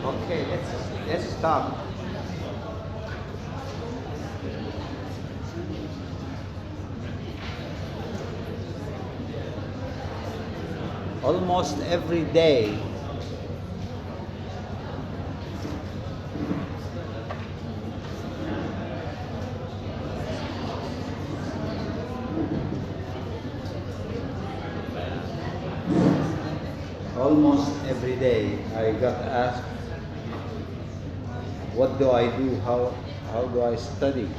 Okay, let's start. Almost every day, I got asked, what do I do? How do I study?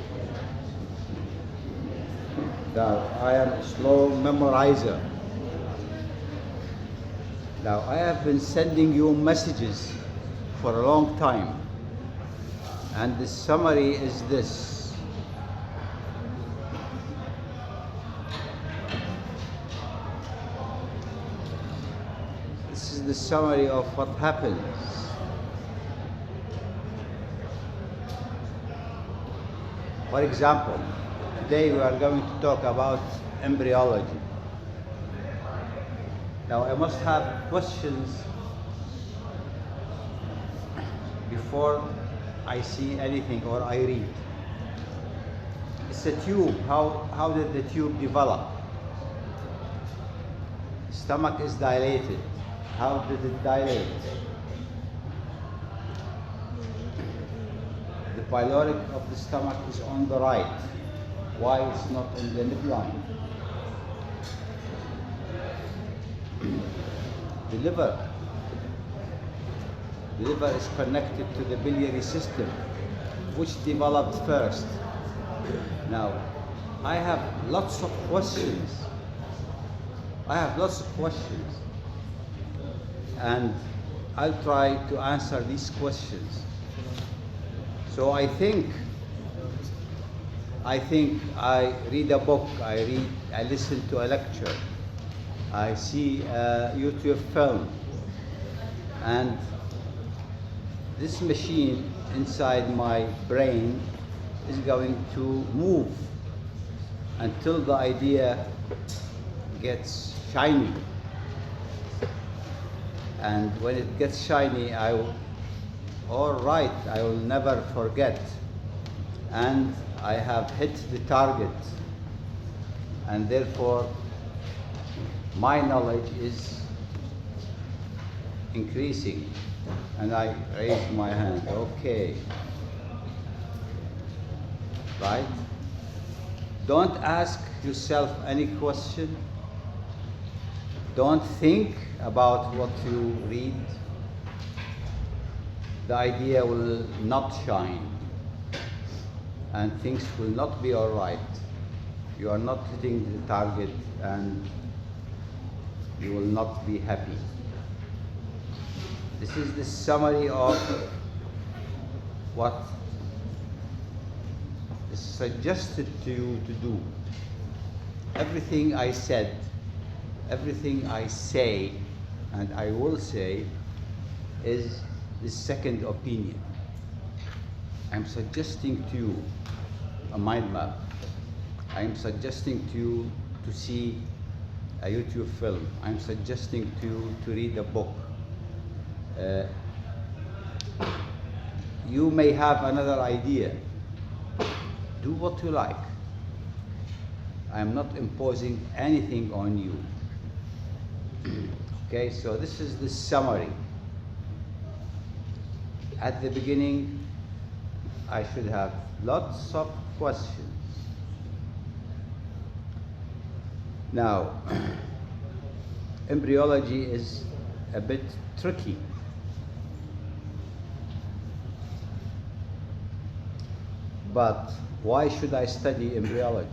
Now, I am a slow memorizer. Now, I have been sending you messages for a long time, and the summary is this. This is the summary of what happens. For example, today we are going to talk about embryology. Now, I must have questions before I see anything or I read. It's a tube. How did the tube develop? Stomach is dilated. How did it dilate? The pyloric of the stomach is on the right. Why it's not in the midline? The liver is connected to the biliary system, which developed first. Now, I have lots of questions. And I'll try to answer these questions. So I think I read a book, I listen to a lecture, I see a YouTube film, and this machine inside my brain is going to move until the idea gets shiny. And when it gets shiny, I will never forget. And I have hit the target. And therefore, my knowledge is increasing. And I raise my hand. Okay. Right? Don't ask yourself any question. Don't think about what you read. The idea will not shine, and things will not be all right. You are not hitting the target, and you will not be happy. This is the summary of what is suggested to you to do. Everything I said, everything I say, and I will say, is the second opinion. I'm suggesting to you a mind map. I'm suggesting to you to see a YouTube film. I'm suggesting to you to read a book. You may have another idea. Do what you like. I'm not imposing anything on you. Okay, so this is the summary. At the beginning, I should have lots of questions. Now, embryology is a bit tricky. But why should I study embryology?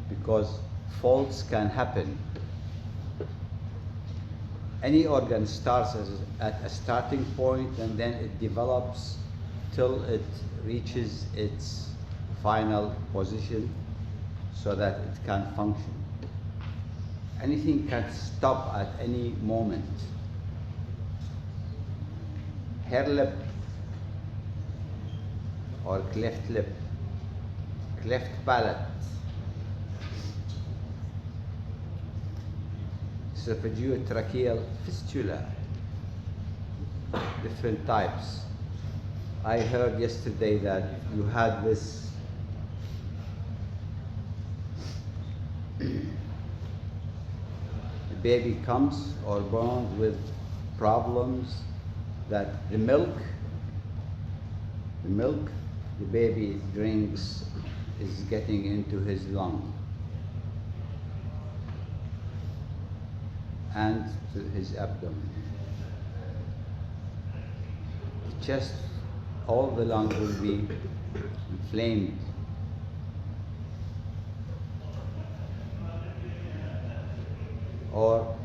Because faults can happen. Any organ starts at a starting point, and then it develops till it reaches its final position. so that it can function. Anything can stop at any moment. Hair lip or cleft lip, cleft palate, esophageotracheal fistula, different types. I heard yesterday that you had this the baby comes or born with problems that the milk the baby drinks is getting into his lung and to his abdomen. The chest, all the lung will be inflamed. Or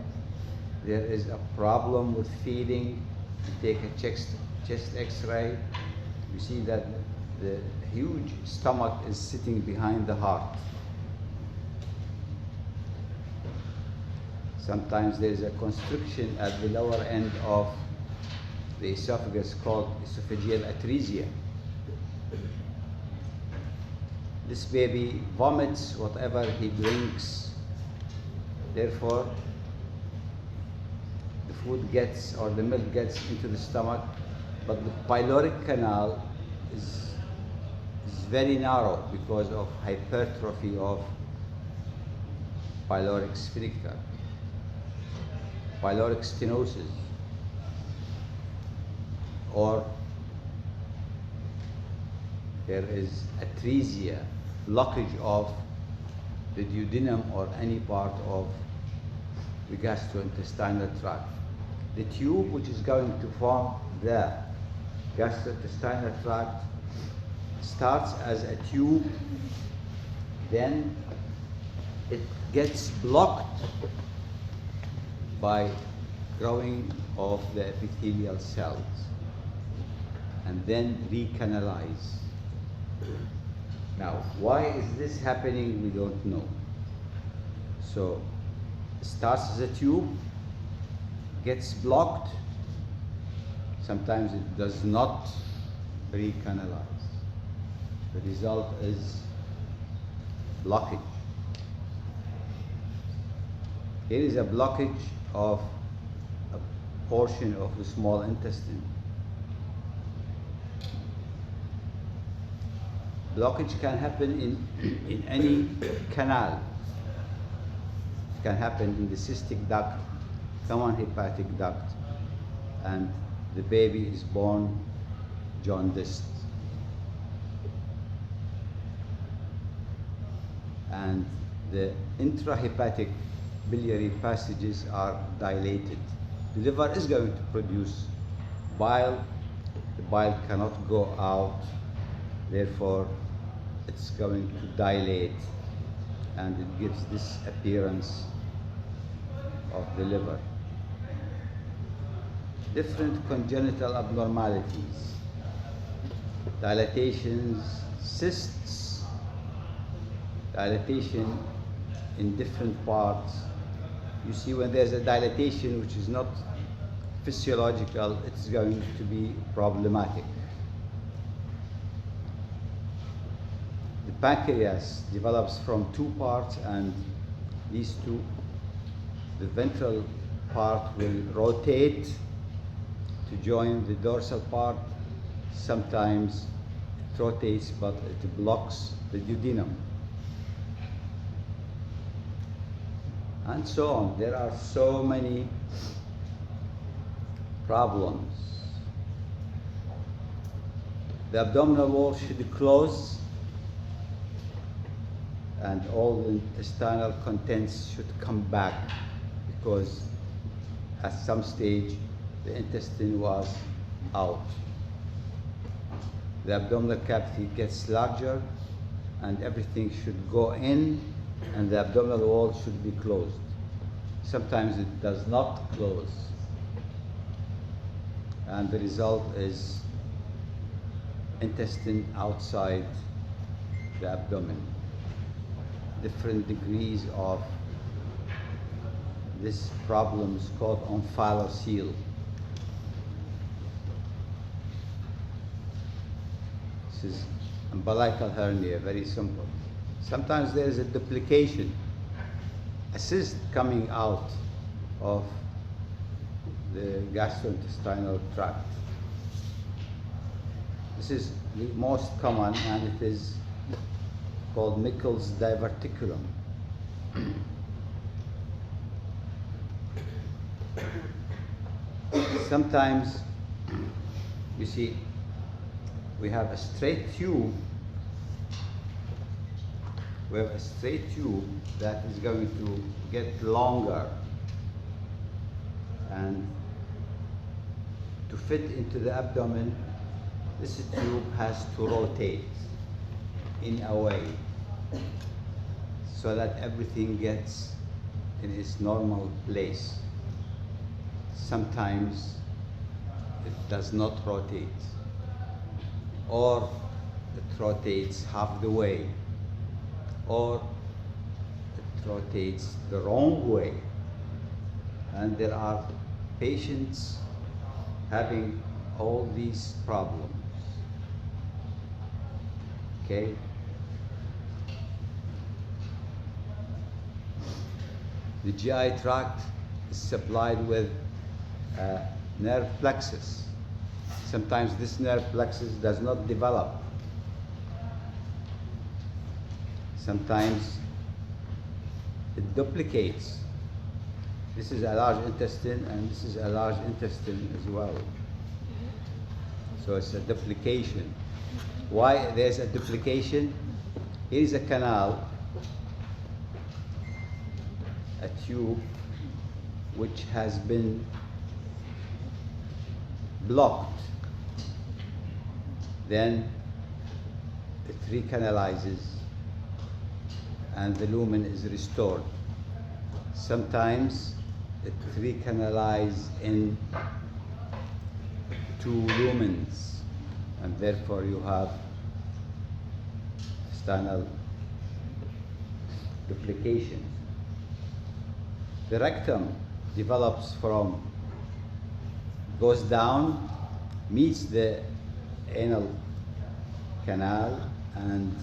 there is a problem with feeding. You take a chest x-ray, you see that the huge stomach is sitting behind the heart. Sometimes there is a constriction at the lower end of the esophagus called esophageal atresia. This baby vomits whatever he drinks. Therefore, the food gets or the milk gets into the stomach, but the pyloric canal is very narrow because of hypertrophy of pyloric sphincter, pyloric stenosis, or there is atresia, blockage of the duodenum or any part of the gastrointestinal tract. The tube which is going to form the gastrointestinal tract starts as a tube, then it gets blocked by growing of the epithelial cells and then recanalize. Now, why is this happening? We don't know. So, it starts as a tube, gets blocked, sometimes it does not recanalize. The result is blockage. Here is a blockage of a portion of the small intestine. Blockage can happen in any canal. It can happen in the cystic duct, common hepatic duct, and the baby is born jaundiced. And the intrahepatic biliary passages are dilated. The liver is going to produce bile. The bile cannot go out, therefore it's going to dilate, and it gives this appearance of the liver. Different congenital abnormalities, dilatations, cysts, dilatation in different parts. You see, when there's a dilatation which is not physiological, it's going to be problematic. The pancreas develops from two parts, and these two, the ventral part will rotate to join the dorsal part. Sometimes it rotates, but it blocks the duodenum. And so on. There are so many problems. The abdominal wall should close, and all the intestinal contents should come back, because at some stage the intestine was out. The abdominal cavity gets larger, and everything should go in, and the abdominal wall should be closed. Sometimes it does not close, and the result is intestine outside the abdomen. different degrees of this problem is called omphalocele. This is umbilical hernia, very simple. Sometimes there is a duplication, a cyst coming out of the gastrointestinal tract. This is the most common, and it is called Michel's diverticulum. Sometimes, you see, we have a straight tube. We have a straight tube that is going to get longer, and to fit into the abdomen, this tube has to rotate in a way so that everything gets in its normal place. Sometimes it does not rotate, or it rotates half the way, or it rotates the wrong way. And there are patients having all these problems. Okay? The GI tract is supplied with nerve plexus. Sometimes this nerve plexus does not develop. Sometimes it duplicates. This is a large intestine, and this is a large intestine as well. So it's a duplication. Why there's a duplication? Here is a canal, a tube, which has been blocked. Then it recanalizes, and the lumen is restored. Sometimes it recanalizes in two lumens, and therefore you have intestinal duplication. The rectum develops from, goes down, meets the anal canal, and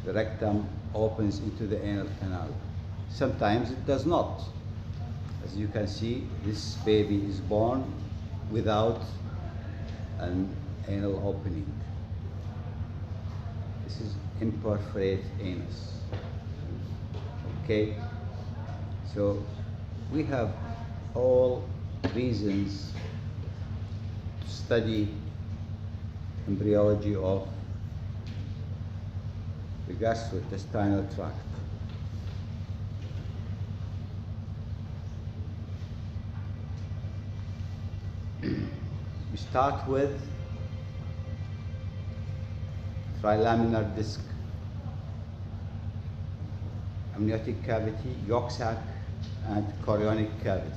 the rectum opens into the anal canal. Sometimes it does not. As you can see, this baby is born without an anal opening. This is imperforate anus. Okay? So we have all reasons to study embryology of the gastrointestinal tract. We start with trilaminar disc, amniotic cavity, yolk sac, and chorionic cavity.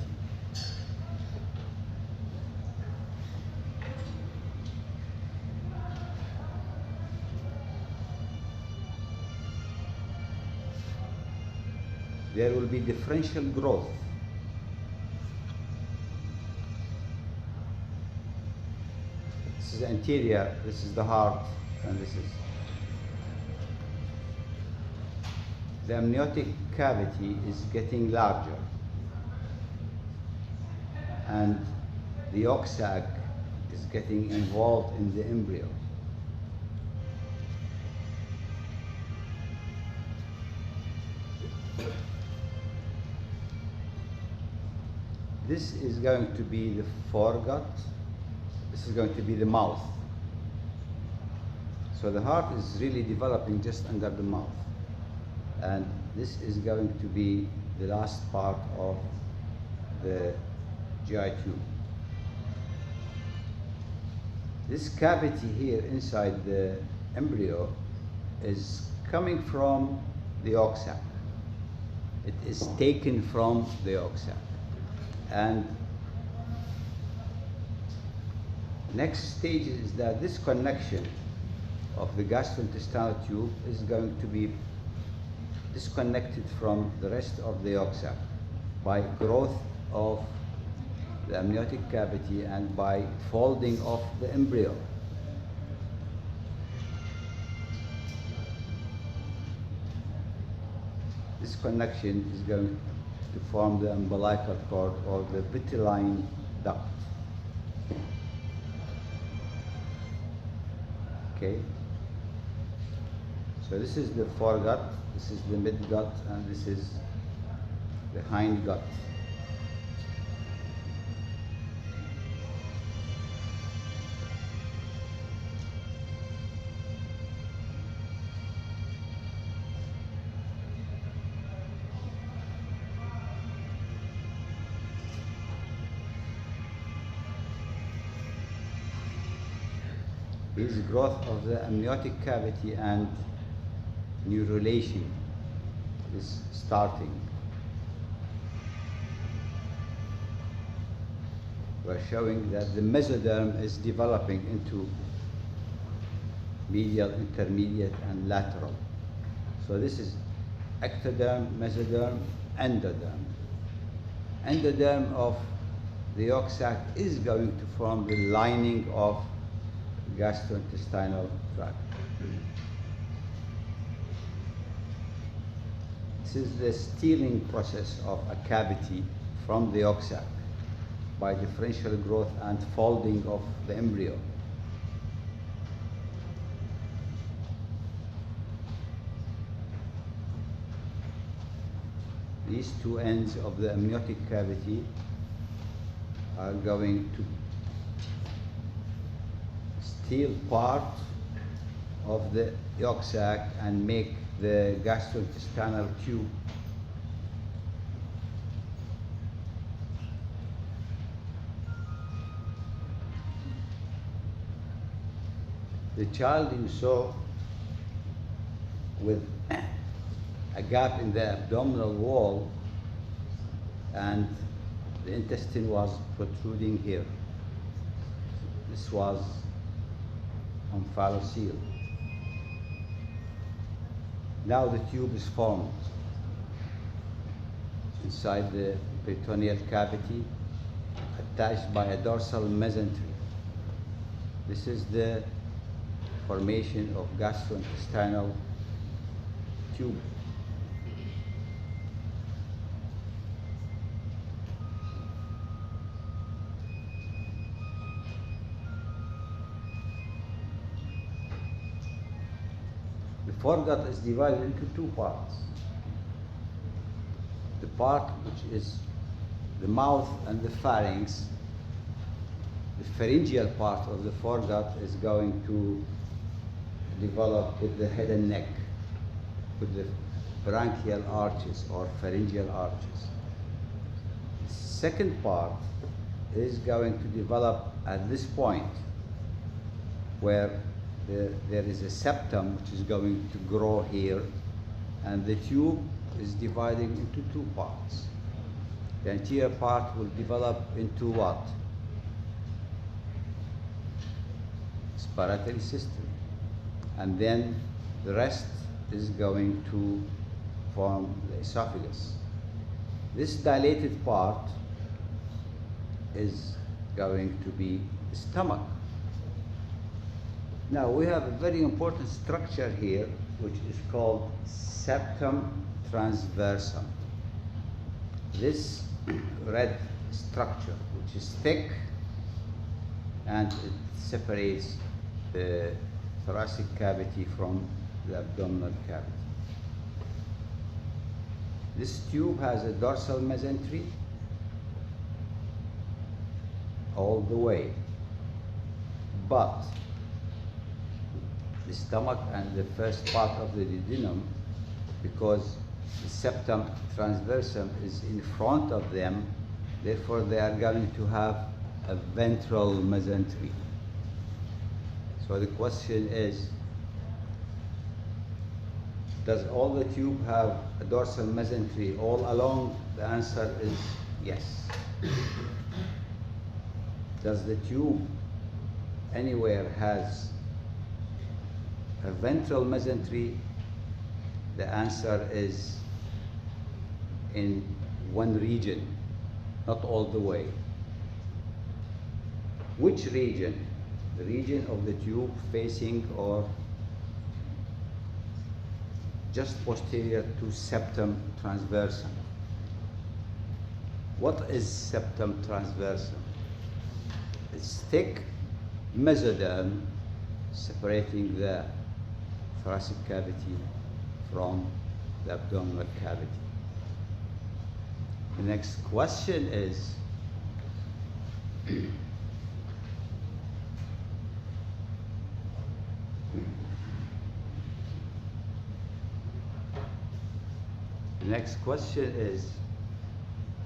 There will be differential growth. This is anterior, this is the heart, and this is the amniotic cavity is getting larger, and the yolk sac is getting involved in the embryo. This is going to be the foregut. This is going to be the mouth. So the heart is really developing just under the mouth. And this is going to be the last part of the GI tube. This cavity here inside the embryo is coming from the yolk sac. It is taken from the yolk sac. And next stage is that this connection of the gastrointestinal tube is going to be disconnected from the rest of the yolk sac by growth of the amniotic cavity and by folding of the embryo. This connection is going to form the umbilical cord or the vitelline duct. Okay? So this is the foregut, this is the midgut, and this is the hindgut. Is growth of the amniotic cavity and neurulation is starting. We're showing that the mesoderm is developing into medial, intermediate, and lateral. So this is ectoderm, mesoderm, endoderm. Endoderm of the yolk sac is going to form the lining of gastrointestinal tract. This is the stealing process of a cavity from the yolk sac by differential growth and folding of the embryo. These two ends of the amniotic cavity are going to steal part of the yolk sac and make the gastrointestinal tube. The child you saw with a gap in the abdominal wall and the intestine was protruding here. This was omphalocele. Now the tube is formed inside the peritoneal cavity, attached by a dorsal mesentery. This is the formation of gastrointestinal tube. The foregut is divided into two parts. The part which is the mouth and the pharynx, the pharyngeal part of the foregut is going to develop with the head and neck, with the branchial arches or pharyngeal arches. The second part is going to develop at this point where there is a septum which is going to grow here, and the tube is dividing into two parts. The anterior part will develop into what? Respiratory system. And then the rest is going to form the esophagus. This dilated part is going to be the stomach. Now we have a very important structure here which is called septum transversum. This red structure, which is thick and it separates the thoracic cavity from the abdominal cavity. This tube has a dorsal mesentery all the way, but the stomach and the first part of the duodenum, because the septum transversum is in front of them, therefore they are going to have a ventral mesentery. So the question is, does all the tube have a dorsal mesentery all along? The answer is yes. Does the tube anywhere has a ventral mesentery? The answer is in one region, not all the way. Which region? The region of the tube facing or just posterior to septum transversum. What is septum transversum? It's thick mesoderm separating the thoracic cavity from the abdominal cavity. The next question is,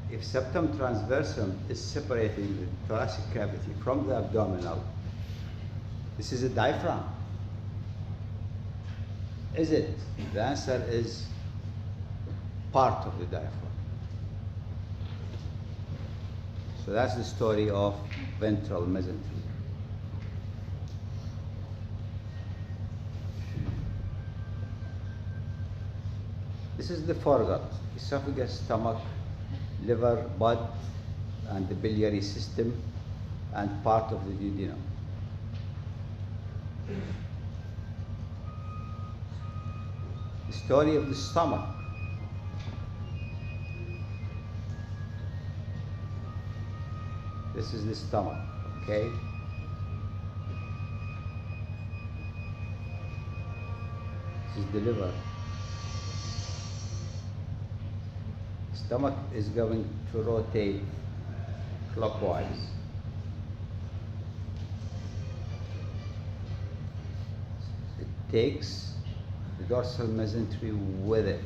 if septum transversum is separating the thoracic cavity from the abdominal, this is a diaphragm. Is it? The answer is part of the diaphragm. So that's the story of ventral mesentery. This is the foregut: esophagus, stomach, liver, bud, and the biliary system, and part of the duodenum. The story of the stomach. This is the stomach, okay? This is the liver. Stomach is going to rotate clockwise. It takes the dorsal mesentery with it,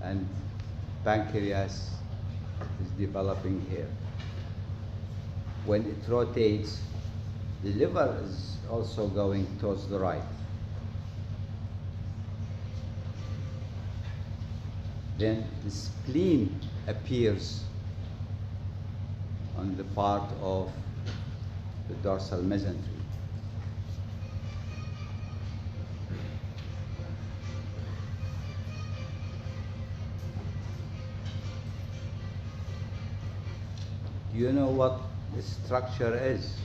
and pancreas is developing here. When it rotates, the liver is also going towards the right. Then the spleen appears on the part of the dorsal mesentery. Do you know what the structure is?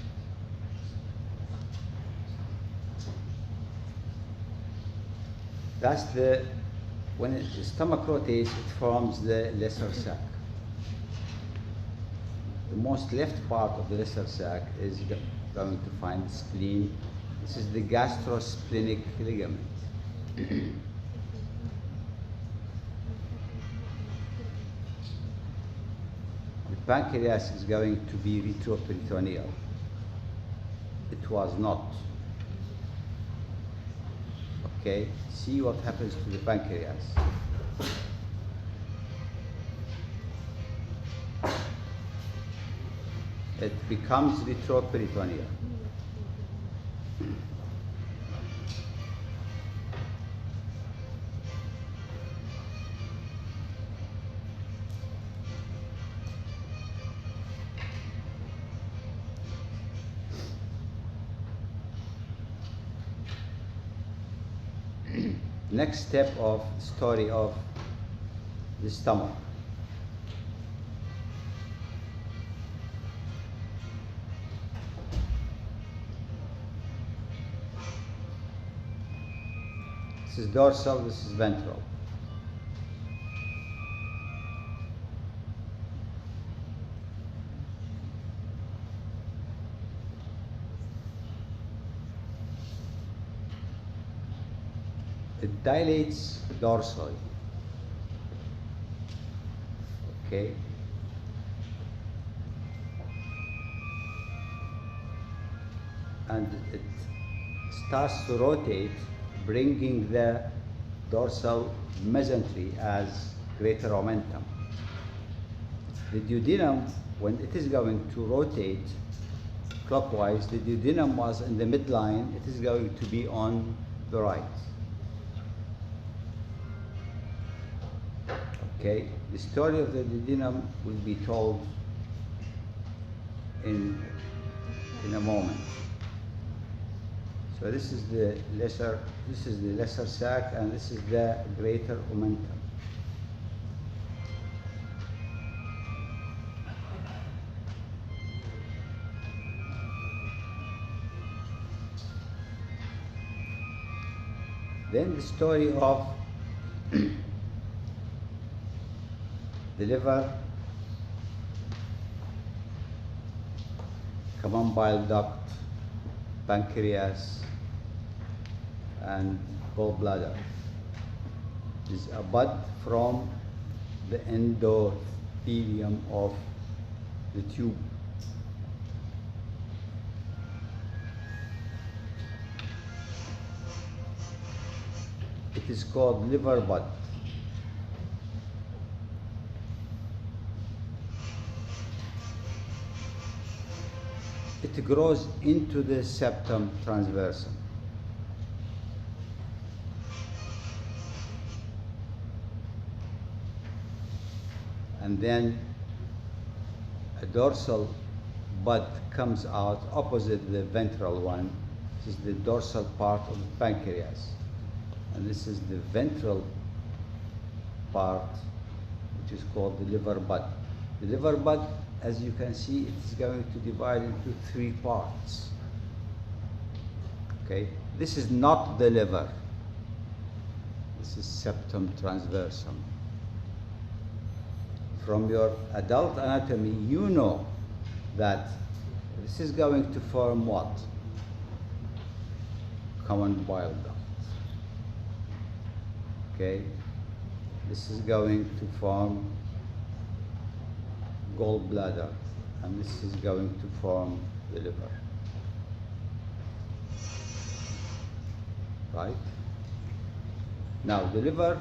That's when the stomach rotates, it forms the lesser sac. The most left part of the lesser sac is going to find the spleen. This is the gastrosplenic ligament. The pancreas is going to be retroperitoneal. It was not. Okay, see what happens to the pancreas. It becomes retroperitoneal. Next step of story of the stomach. This is dorsal, this is ventral. It dilates dorsally. Okay. And it starts to rotate, bringing the dorsal mesentery as greater momentum. The duodenum, when it is going to rotate clockwise, the duodenum was in the midline, it is going to be on the right. Okay, the story of the duodenum will be told in a moment. So this is the lesser sac, and this is the greater omentum. Then the story of the liver, common bile duct, pancreas, and gallbladder is a bud from the endothelium of the tube. It is called liver bud. It grows into the septum transversum. And then a dorsal bud comes out opposite the ventral one. This is the dorsal part of the pancreas. And this is the ventral part, which is called the liver bud. The liver bud, as you can see, it is going to divide into 3 parts. Okay, this is not the liver. This is septum transversum. From your adult anatomy, you know that this is going to form what? Common bile duct. Okay, this is going to form gallbladder, and this is going to form the liver. Right? Now the liver,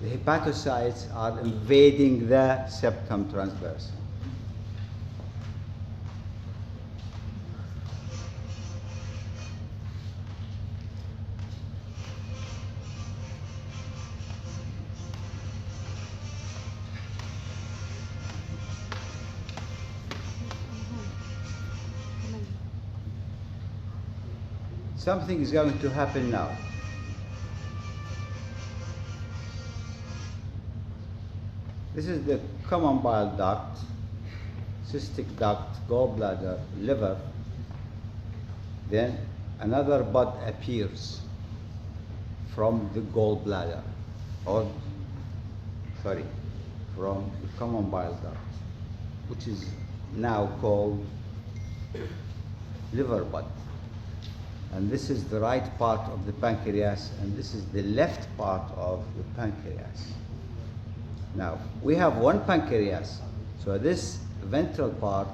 the hepatocytes are invading the septum transversum. Something is going to happen now. This is the common bile duct, cystic duct, gallbladder, liver. Then another bud appears from the gallbladder, or from the common bile duct, which is now called liver bud. And this is the right part of the pancreas, and this is the left part of the pancreas. Now, we have one pancreas, so this ventral part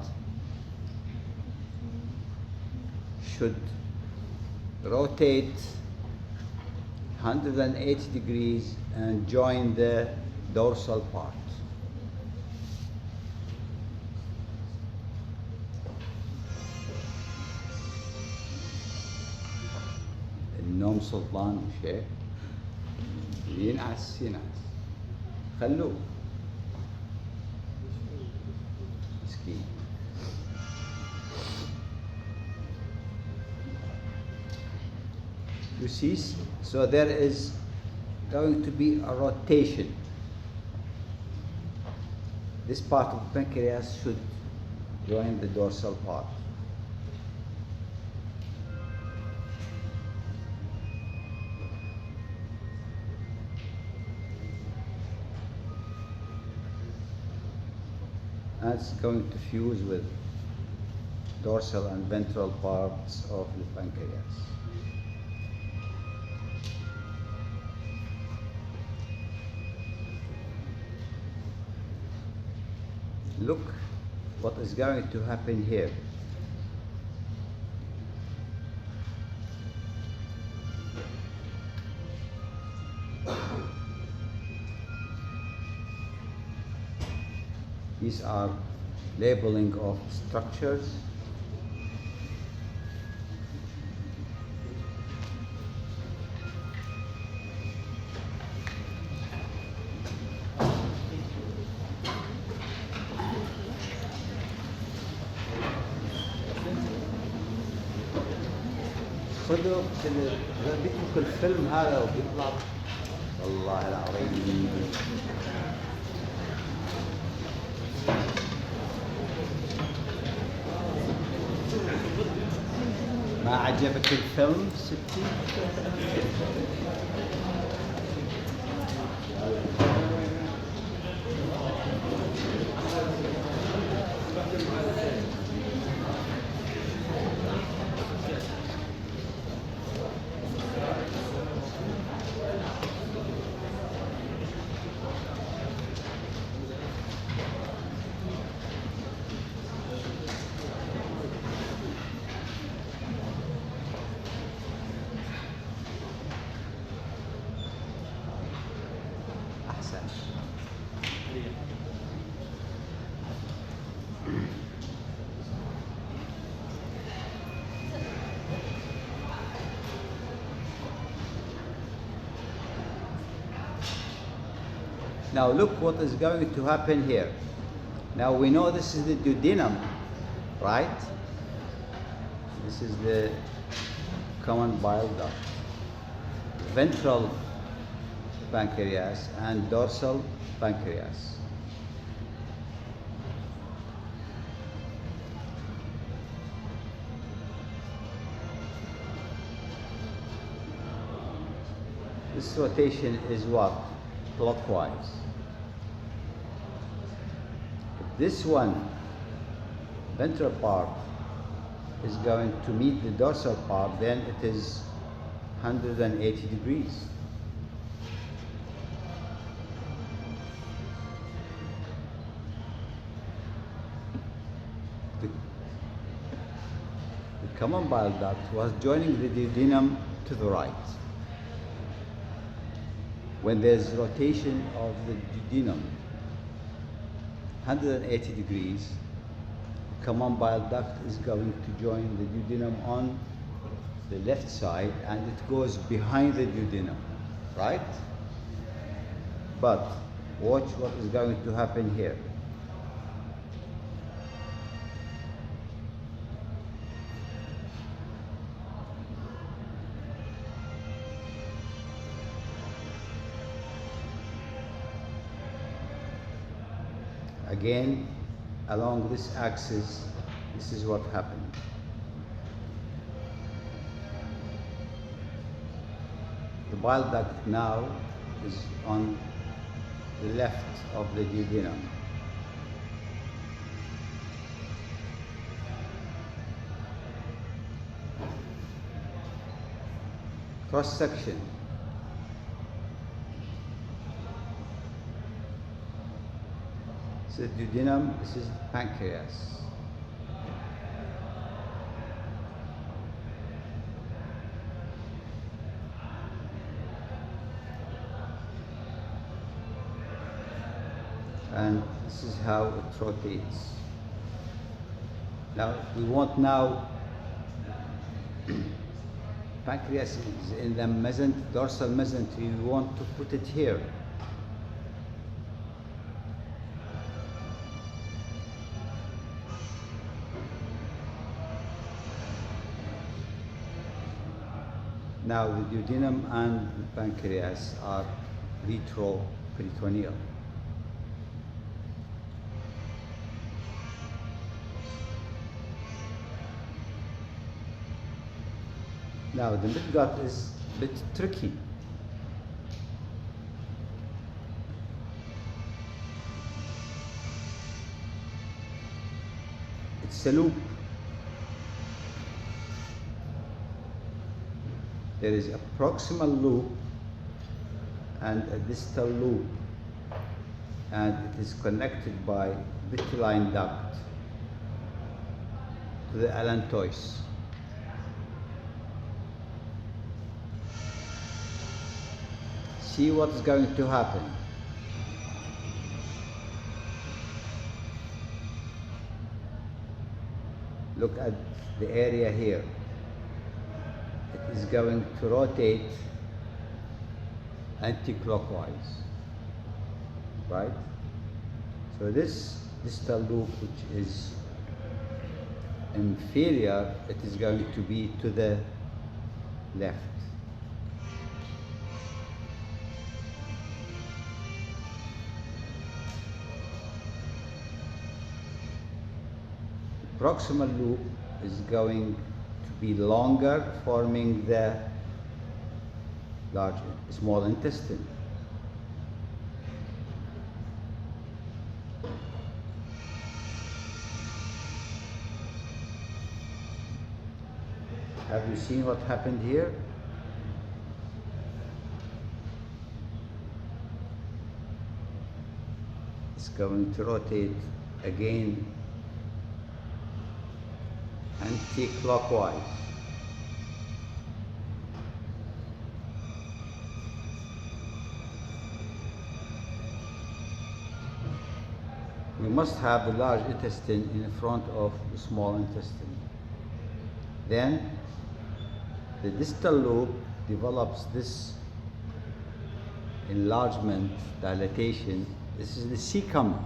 should rotate 180 degrees and join the dorsal part. النوم سلطان شيء ينعس خلوه مسكين. You see, so there is going to be a rotation. This part of the pancreas should join the dorsal part. And it's going to fuse with dorsal and ventral parts of the pancreas. Look what is going to happen here. These are labeling of structures. خذ له بيترك الفيلم هذا وبيطلع والله العظيم. ما عجبك الفيلم ستي؟ Now look what is going to happen here. Now we know this is the duodenum, right? This is the common bile duct. Ventral pancreas and dorsal pancreas. This rotation is what? Clockwise. If this one, ventral part, is going to meet the dorsal part, then it is 180 degrees. The common bile duct was joining the duodenum to the right. When there's rotation of the duodenum 180 degrees, common bile duct is going to join the duodenum on the left side, and it goes behind the duodenum, right? But watch what is going to happen here. Again, along this axis, this is what happened. The bile duct now is on the left of the duodenum. Cross section. This is duodenum, this is pancreas. And this is how it rotates. Now we want pancreas is in the dorsal mesentery. We want to put it here. Now the duodenum and the pancreas are retroperitoneal. Now the midgut is a bit tricky. It's a loop. There is a proximal loop and a distal loop, and it is connected by vitelline duct to the allantois. See what is going to happen. Look at the area here. It is going to rotate anti-clockwise, right? So this distal loop, which is inferior, it is going to be to the left. The proximal loop is going to be longer, forming the small intestine. Have you seen what happened here? It's going to rotate again anti-clockwise. We must have the large intestine in front of the small intestine. Then the distal loop develops this enlargement, dilatation. This is the cecum.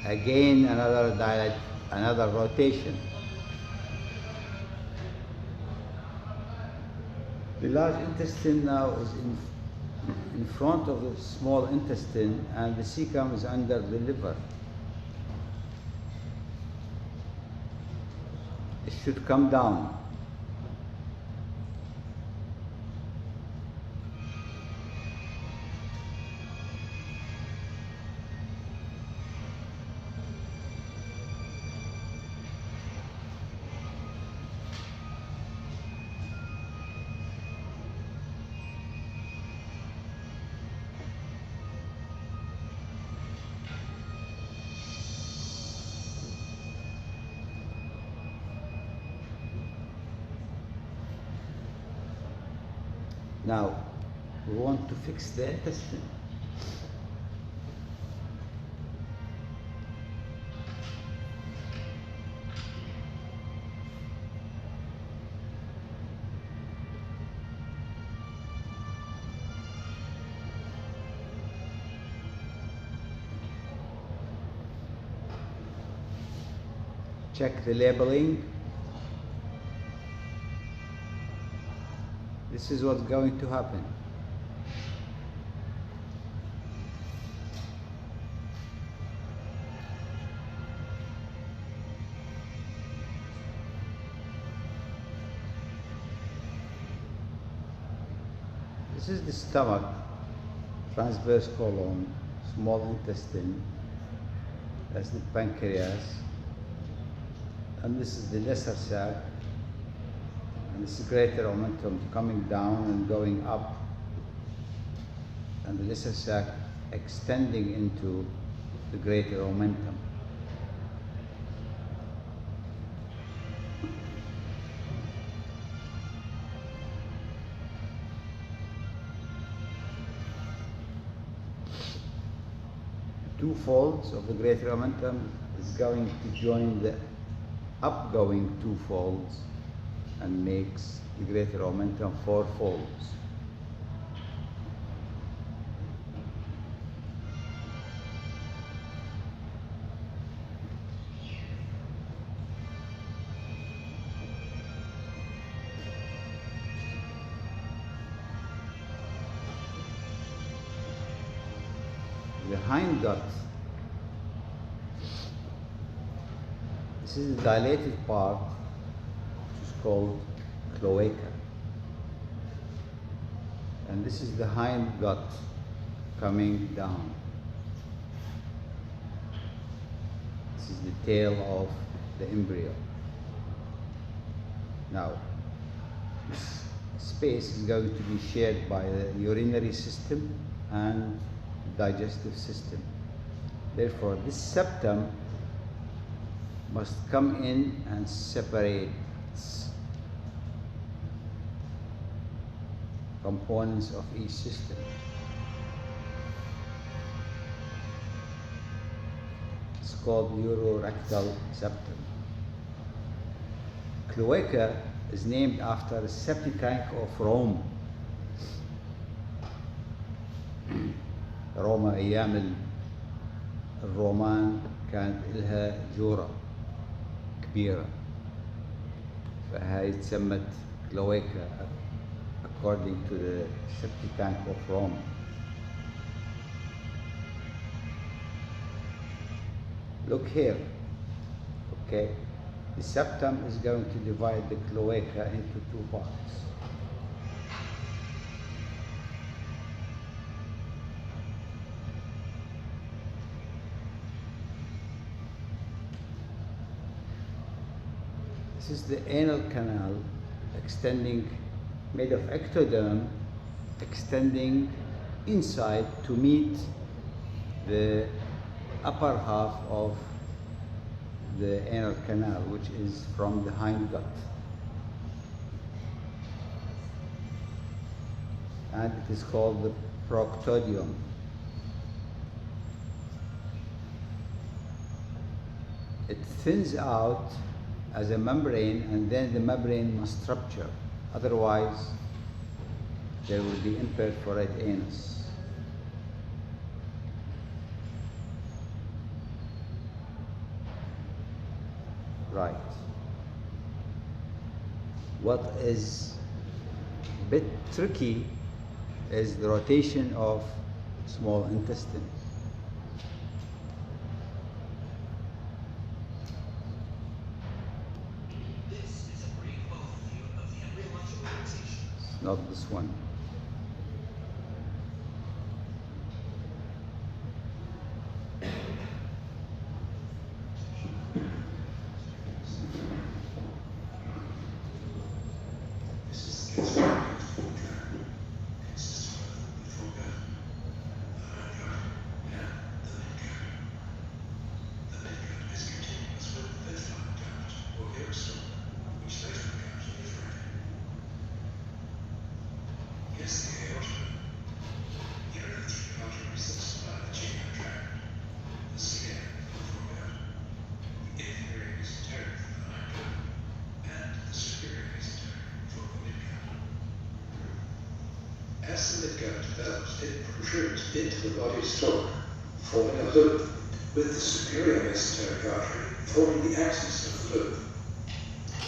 Again, another rotation. The large intestine now is in front of the small intestine, and the cecum is under the liver. It should come down. Now, we want to fix the intestine. Check the labeling. This is what's going to happen. This is the stomach, transverse colon, small intestine. That's the pancreas. And this is the lesser sac. And this is greater omentum coming down and going up, and the lesser sac extending into the greater omentum. Two folds of the greater omentum is going to join the upgoing two folds and makes the greater omentum 4 folds. The hindgut, this is the dilated part, which is called cloaca, and this is the hindgut coming down. This is the tail of the embryo. Now, this space is going to be shared by the urinary system and digestive system. Therefore, this septum must come in and separate components of each system. It's called urorectal septum. Cloaca is named after the septic tank of Rome. Roma أيام الرومان كانت لها جورة كبيرة، فهي تسمت Cloaca according to the septic tank of Rome. Look here, okay? The septum is going to divide the cloaca into two parts. This is the anal canal extending, made of ectoderm, extending inside to meet the upper half of the anal canal, which is from the hindgut. And it is called the proctodium. It thins out as a membrane, and then the membrane must rupture. Otherwise, there will be imperforate anus. Right. What is a bit tricky is the rotation of small intestine. This is a brief overview of the embryological rotation. Not this one. As the Midgard develops, it protrudes into the body stalk, forming a loop, with the superior mesenteric artery forming the axis of the loop.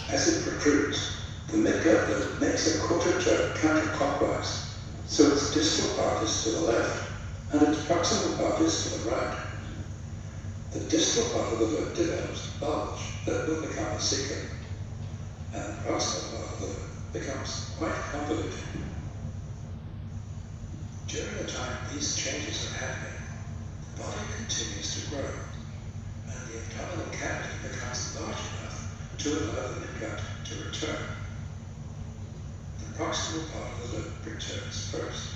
As it protrudes, the Midgard loop makes a quarter turn counterclockwise, so its distal part is to the left, and its proximal part is to the right. The distal part of the loop develops a bulge that will become a cecum, and the proximal part of the loop becomes quite convoluted. During the time these changes are happening, the body continues to grow, and the abdominal cavity becomes large enough to allow the Midgard to return. The proximal part of the loop returns first.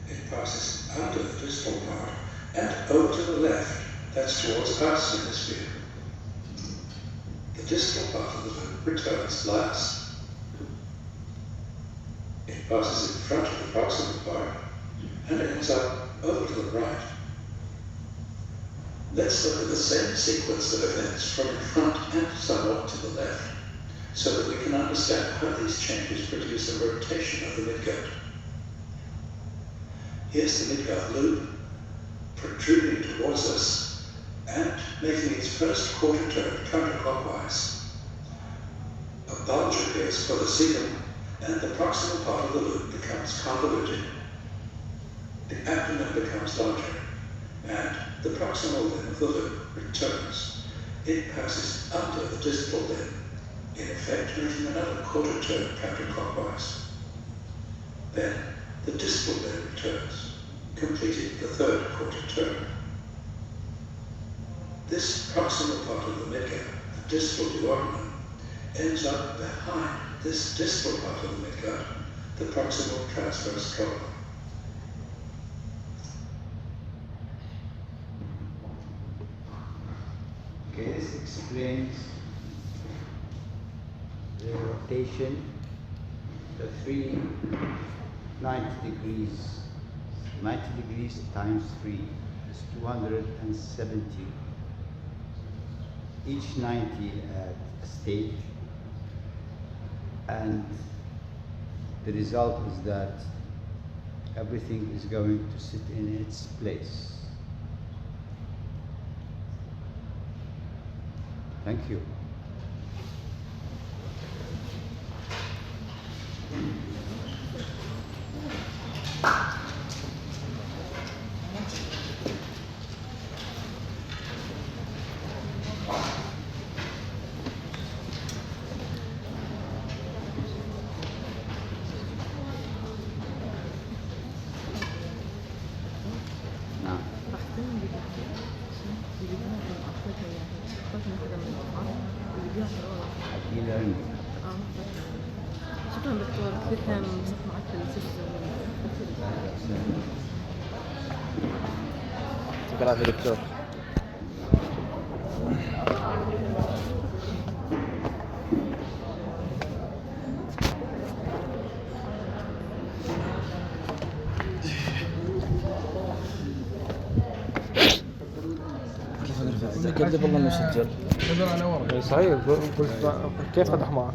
It passes under the distal part and over to the left, that's towards our hemisphere. The distal part of the loop returns last. It passes in front of the proximal part and ends up over to the right. Let's look at the same sequence of events from the front and somewhat to the left, so that we can understand how these changes produce a rotation of the Midgard. Here's the Midgard loop, protruding towards us, and making its first quarter turn counterclockwise. A bulge appears for the cecum, and the proximal part of the loop becomes convoluted. The abdomen becomes larger, and the proximal limb of the loop returns. It passes under the distal limb, in effect making another quarter turn counterclockwise. Then the distal limb returns, completing the third quarter turn. This proximal part of the Midgard, the distal duodenum, ends up behind this distal part of the Midgard, the proximal transverse colon. Okay, this explains the rotation, the 90 degrees. 90 degrees times 3 is 270. Each 90 at a stage. And the result is that everything is going to sit in its place. Thank you. نعم. Biliary. شكرا دكتور، كثير كان انبسطت معك في السيستم. يعطيك العافية دكتور. كيف والله مسجل؟ صحيح، قلت كيف فتح معك؟